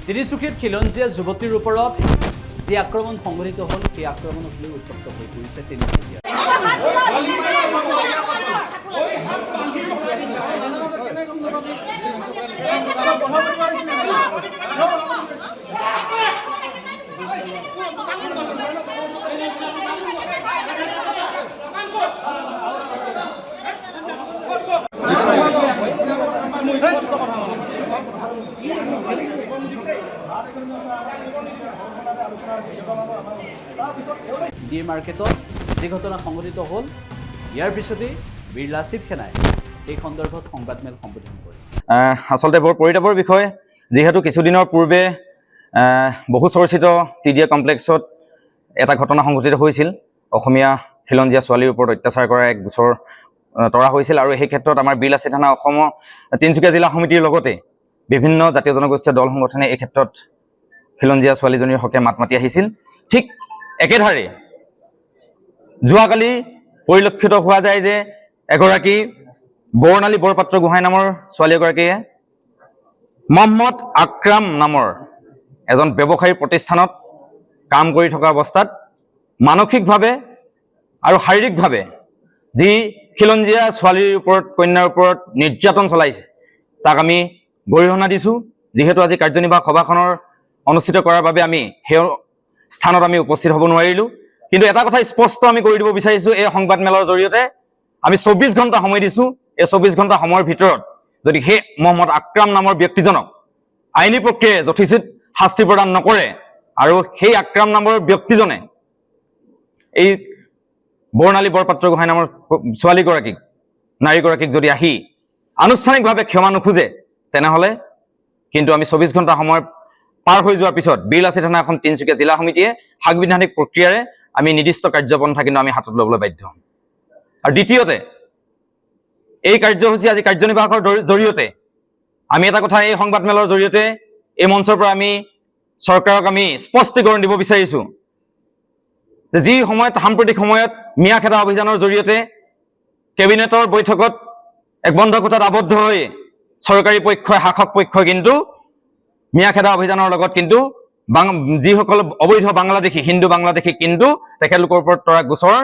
তিনিচুকীয়াত খিলঞ্জীয়া যুৱতীৰ ওপৰত যি আক্ৰমণ সংঘটিত হ'ল সেই আক্ৰমণক লৈ উত্তপ্ত হৈ পৰিছে তিনিচুকীয়া। ডি মাৰ্কেটত যি ঘটনা সংঘটিত হ'ল ইয়াৰ পিছতেই বীৰ লাচিত সেনাই এই সন্দৰ্ভত সংবাদমেল সম্বোধন কৰে। আচলতে বৰ পৰিতাপৰ বিষয়, যিহেতু কিছুদিনৰ পূৰ্বে বহু চৰ্চিত TDA কমপ্লেক্সত এটা ঘটনা সংঘটিত হৈছিল। অসমীয়া খিলঞ্জীয়া ছোৱালীৰ ওপৰত অত্যাচাৰ কৰা এক গোচৰ তৰা হৈছিল আৰু সেই ক্ষেত্ৰত আমাৰ বীৰ লাচিত সেনা অসমৰ তিনিচুকীয়া জিলা সমিতিৰ লগতে বিভিন্ন জাতীয় জনগোষ্ঠীয় দল সংগঠনে এই ক্ষেত্ৰত খিলঞ্জীয়া ছোৱালীজনীৰ হকে মাত মাতি আহিছিল। ঠিক একেধাৰে যোৱাকালি পৰিলক্ষিত হোৱা যায় যে এগৰাকী বৰ্ণালী বৰপাত্ৰ গোহাঁই নামৰ ছোৱালী এগৰাকীয়ে মহম্মদ আকৰাম নামৰ এজন ব্যৱসায়ী প্ৰতিষ্ঠানত কাম কৰি থকা অৱস্থাত মানসিকভাৱে আৰু শাৰীৰিকভাৱে যি খিলঞ্জীয়া ছোৱালীৰ ওপৰত কন্যাৰ ওপৰত নিৰ্যাতন চলাইছে তাক আমি গৰিহণা দিছোঁ। যিহেতু আজি কাৰ্যনিৰ্বাহক সভাখনৰ অনুষ্ঠিত কৰাৰ বাবে আমি সেই স্থানত আমি উপস্থিত হ'ব নোৱাৰিলোঁ, কিন্তু এটা কথা স্পষ্ট আমি কৰি দিব বিচাৰিছোঁ, এই সংবাদমেলৰ জৰিয়তে আমি 24 ঘণ্টা সময় দিছোঁ। এই 24 ঘণ্টা সময়ৰ ভিতৰত যদি সেই মহম্মদ আকৰাম নামৰ ব্যক্তিজনক আইনী প্ৰক্ৰিয়াৰে যথোচিত শাস্তি প্ৰদান নকৰে আৰু সেই আকৰাম নামৰ ব্যক্তিজনে এই বৰ্ণালী বৰপাত্ৰ গোহাঁই নামৰ নাৰীগৰাকীক যদি আহি আনুষ্ঠানিকভাৱে ক্ষমা নোখোজে, তেনেহ'লে কিন্তু আমি 24 ঘণ্টা সময় পাৰ হৈ যোৱাৰ পিছত বীৰ লাচিত সেনা অসম তিনিচুকীয়া জিলা সমিতিয়ে সাংবিধানিক প্ৰক্ৰিয়াৰে আমি নিৰ্দিষ্ট কাৰ্যপন্থা কিন্তু আমি হাতত ল'বলৈ বাধ্য হ'ম। আৰু দ্বিতীয়তে এই কাৰ্যসূচী আজি কাৰ্যনিৰ্বাহকৰ জৰিয়তে আমি এটা কথা এই সংবাদমেলৰ জৰিয়তে এই মঞ্চৰ পৰা আমি চৰকাৰক আমি স্পষ্টীকৰণ দিব বিচাৰিছোঁ যে যি সময়ত সাম্প্ৰতিক সময়ত মিয়াখেদা অভিযানৰ জৰিয়তে কেবিনেটৰ বৈঠকত এক বন্ধ কোঠাত আবদ্ধ হৈ চৰকাৰী পক্ষই শাসক পক্ষই কিন্তু মিয়াখেদা অভিযানৰ লগত কিন্তু যিসকল অবৈধ বাংলাদেশী হিন্দু বাংলাদেশী কিন্তু তেখেতলোকৰ ওপৰত তৰা গোচৰ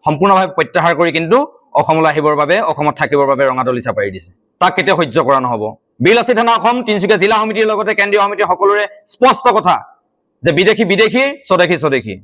সম্পূৰ্ণভাৱে প্ৰত্যাহাৰ কৰি কিন্তু অসমলৈ আহিবৰ বাবে অসমত থাকিবৰ বাবে ৰঙা দলিচা পাৰি দিছে। তাক কেতিয়াও সহ্য কৰা নহ'ব। বীৰ লাচিত সেনা অসম তিনিচুকীয়া জিলা সমিতিৰ লগতে কেন্দ্ৰীয় সমিতিৰ সকলোৰে স্পষ্ট কথা যে বিদেশী বিদেশী স্বদেশী স্বদেশী।